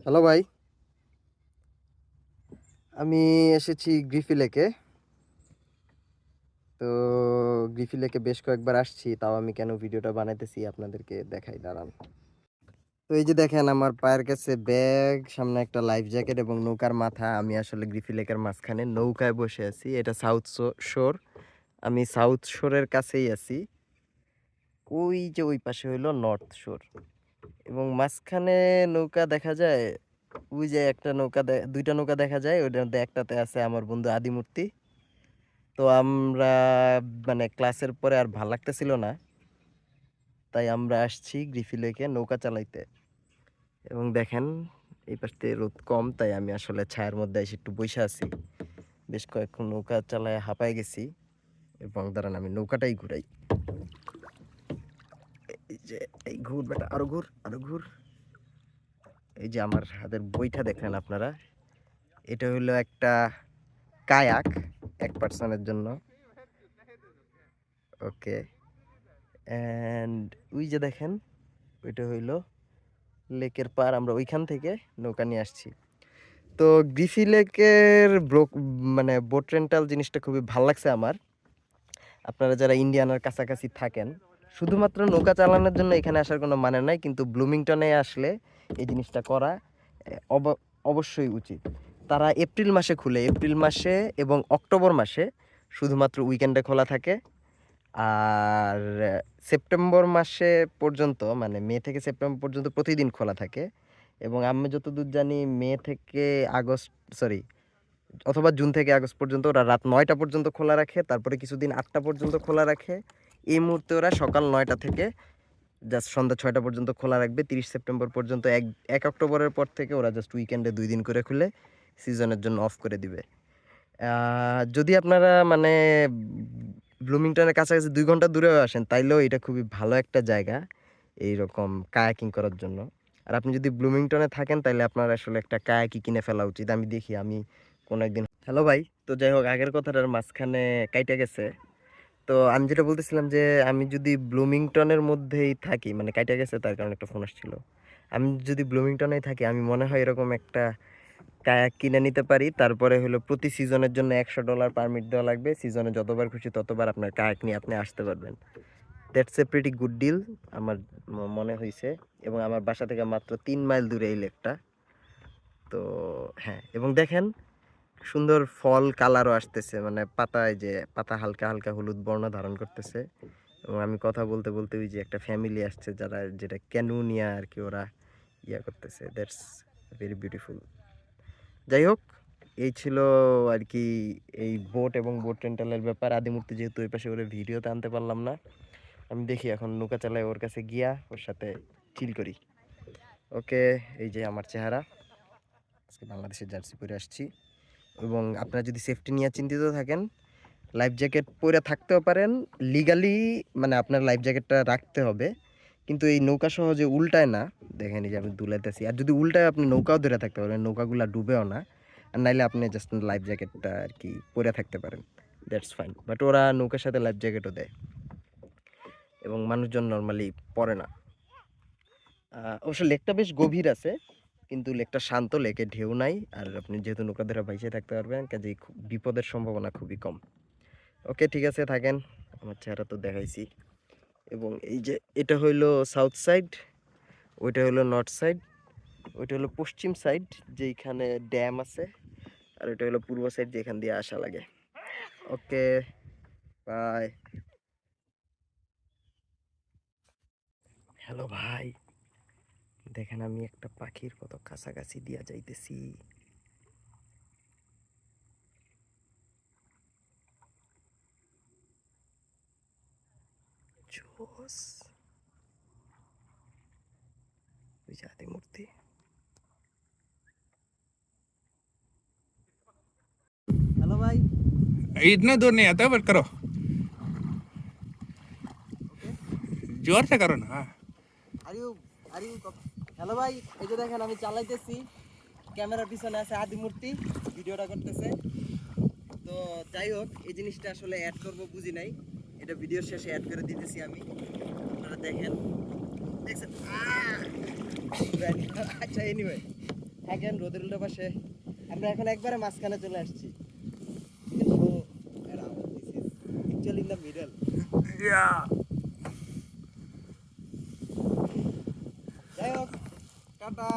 Hello ভাই, আমি এসেছি গ্রিফি লেকে। তো গ্রিফি লেকে বেশ কয়েকবার আসছি, তাও আমি কেন ভিডিওটা বানাইতেছি আপনাদেরকে দেখাই, দাঁড়ান। তো এই যে দেখেন আমার পায়ের কাছে ব্যাগ, সামনে একটা লাইফ জ্যাকেট এবং নৌকার মাথা। আমি আসলে গ্রিফি লেকের মাঝখানে নৌকায় বসে আছি। এটা সাউথ শোর। আমি সাউথ শোরের কাছেই আছি। ওই যে ওই পাশে হইলো নর্থ শোর এবং মাঝখানে নৌকা দেখা যায়। ওই যে একটা নৌকা, দুইটা নৌকা দেখা যায়, ওইটার মধ্যে একটাতে আছে আমার বন্ধু আদিমূর্তি। তো আমরা মানে ক্লাসের পরে আর ভাল লাগতেছিল না, তাই আমরা আসছি গ্রিফি লেকে নৌকা চালাইতে। এবং দেখেন এই পাশ থেকে রোদ কম, তাই আমি আসলে ছায়ার মধ্যে এসে একটু বসে আছি। বেশ কয়েকক্ষণ নৌকা চালায় হাঁপায় গেছি। এবং দাঁড়ান আমি নৌকাটাই ঘুরাই। এই যে এই ঘুর বেটা, আরো ঘুর আরো ঘুর। এই যে আমার হাতের বইটা দেখলেন আপনারা, এটা হলো একটা কায়াক, এক পার্সনের জন্য। ওকে, অ্যান্ড ওই যে দেখেন ওইটা হইলো লেকের পার। আমরা ওইখান থেকে নৌকা নিয়ে আসছি। তো গ্রিফি লেকের মানে বোট রেন্টাল জিনিসটা খুবই ভাল লাগছে আমার। আপনারা যারা ইন্ডিয়ানার কাছাকাছি থাকেন, শুধুমাত্র নৌকা চালানোর জন্য এখানে আসার কোনো মানে নাই, কিন্তু ব্লুমিংটনে আসলে এই জিনিসটা করা অবশ্যই উচিত। তারা এপ্রিল মাসে খুলে, এপ্রিল মাসে এবং অক্টোবর মাসে শুধুমাত্র উইকেন্ডে খোলা থাকে। আর সেপ্টেম্বর মাসে পর্যন্ত, মানে মে থেকে সেপ্টেম্বর পর্যন্ত প্রতিদিন খোলা থাকে। এবং আমি যতদূর জানি মে থেকে আগস্ট, সরি, অথবা জুন থেকে আগস্ট পর্যন্ত ওরা রাত 9টা পর্যন্ত খোলা রাখে। তারপরে কিছুদিন 8টা পর্যন্ত খোলা রাখে। এই মুহূর্তে ওরা সকাল 9টা থেকে জাস্ট সন্ধ্যা 6টা পর্যন্ত খোলা রাখবে 30 সেপ্টেম্বর পর্যন্ত। 1 অক্টোবরের পর থেকে ওরা জাস্ট উইকেন্ডে 2 দিন করে খুলে সিজনের জন্য অফ করে দিবে। যদি আপনারা মানে ব্লুমিংটনের কাছাকাছি 2 ঘন্টা দূরেও আসেন, তাইলেও এটা খুবই ভালো একটা জায়গা এইরকম কায়াকিং করার জন্য। আর আপনি যদি ব্লুমিংটনে থাকেন, তাহলে আপনার আসলে একটা কায়াকি কিনে ফেলা উচিত। আমি দেখি আমি কোনো একদিন। হ্যালো ভাই, তো যাই হোক আগের কথাটার মাঝখানে কাইটা গেছে। তো আমি যেটা বলতেছিলাম যে আমি যদি ব্লুমিংটনের মধ্যেই থাকি, মানে কাইটা গেছে তার কারণে একটা ফোন আসছিল। আমি যদি ব্লুমিংটনেই থাকি, আমি মনে হয় এরকম একটা কায়াক কিনে নিতে পারি। তারপরে হলো প্রতি সিজনের জন্য $100 পারমিট দেওয়া লাগবে। সিজনে যতবার খুশি ততবার আপনার কায়াক নিয়ে আপনি আসতে পারবেন। That's a pretty good deal আমার মনে হয়েছে। এবং আমার বাসা থেকে মাত্র 3 মাইল দূরে এই লেকটা। তো হ্যাঁ, এবং দেখেন সুন্দর ফল কালারও আসতেছে, মানে পাতায় যে পাতা হালকা হালকা হলুদ বর্ণ ধারণ করতেছে। এবং আমি কথা বলতে বলতে ওই যে একটা ফ্যামিলি আসছে, যারা যেটা ক্যানু নিয়ে আর কি ওরা ইয়া করতেছে। That's very beautiful. যাই হোক, এই ছিল আর কি এই বোট এবং বোট রেন্টালের ব্যাপার। আদিমূর্তি যেহেতু ওই পাশে ওরে ভিডিওতে আনতে পারলাম না, আমি দেখি এখন নৌকা চালায় ওর কাছে গিয়া ওর সাথে চিল করি। ওকে, এই যে আমার চেহারা, আজকে বাংলাদেশের জার্সি পরে আসছি। এবং আপনারা যদি সেফটি নিয়ে চিন্তিত থাকেন, লাইফ জ্যাকেট পরে থাকতেও পারেন লিগালি, মানে আপনার লাইফ জ্যাকেটটা রাখতে হবে। কিন্তু এই নৌকা সহজে উল্টায় না। দেখেন এই যে আমি দুলাইতেছি, আর যদি উল্টায় আপনি নৌকাও ধরে থাকতে পারবেন, নৌকাগুলা ডুবেও না। আর নাইলে আপনি জাস্ট লাইফ জ্যাকেটটা আর কি পরে থাকতে পারেন, দ্যাটস ফাইন। বাট ওরা নৌকার সাথে লাইফ জ্যাকেটও দেয় এবং মানুষজন নর্মালি পরে না। অবশ্য লেকটা বেশ গভীর আছে, কিন্তু লেকটা শান্ত, লেকে ঢেউ নাই। আর আপনি যেহেতু নৌকা ধরে ভাইসে থাকতে পারবেন, কাজেই বিপদের সম্ভাবনা খুবই কম। ওকে, ঠিক আছে, থাকেন। আমার চেহারা তো দেখাইছি। এবং এই যে এটা হইলো সাউথ সাইড, ওইটা হলো নর্থ সাইড, ওইটা হলো পশ্চিম সাইড যেখানে ড্যাম আছে, আর ওইটা হলো পূর্ব সাইড যেখান দিয়ে আসা লাগে। ওকে, বাই। হ্যালো ভাই, দেখেন আমি একটা পাখির কত কাছাকাছি দিয়া যাইতেছি। জোস, ওই যে আদিমূর্তি। হ্যালো ভাই। इतना दूर नहीं आता बट करो जोर से करो ना are you are you hello ভাই, এই যে দেখেন আমি চালাইতেছি, ক্যামেরার পিছনে আছে আদিমূর্তি, ভিডিওটা করতেছে। তো যাই হোক, এই জিনিসটা আসলে অ্যাড করবো বুঝি নাই, এটা ভিডিওর শেষে অ্যাড করে দিতেছি আমি, আপনারা দেখেন। দেখছেন? আচ্ছা, এনিওয়ে, থাকেন রোদের উল্টো পাশে। আমরা এখন একবারে মাঝখানে চলে আসছি। Actually in the middle. Yeah. যাই হোক, টাটা।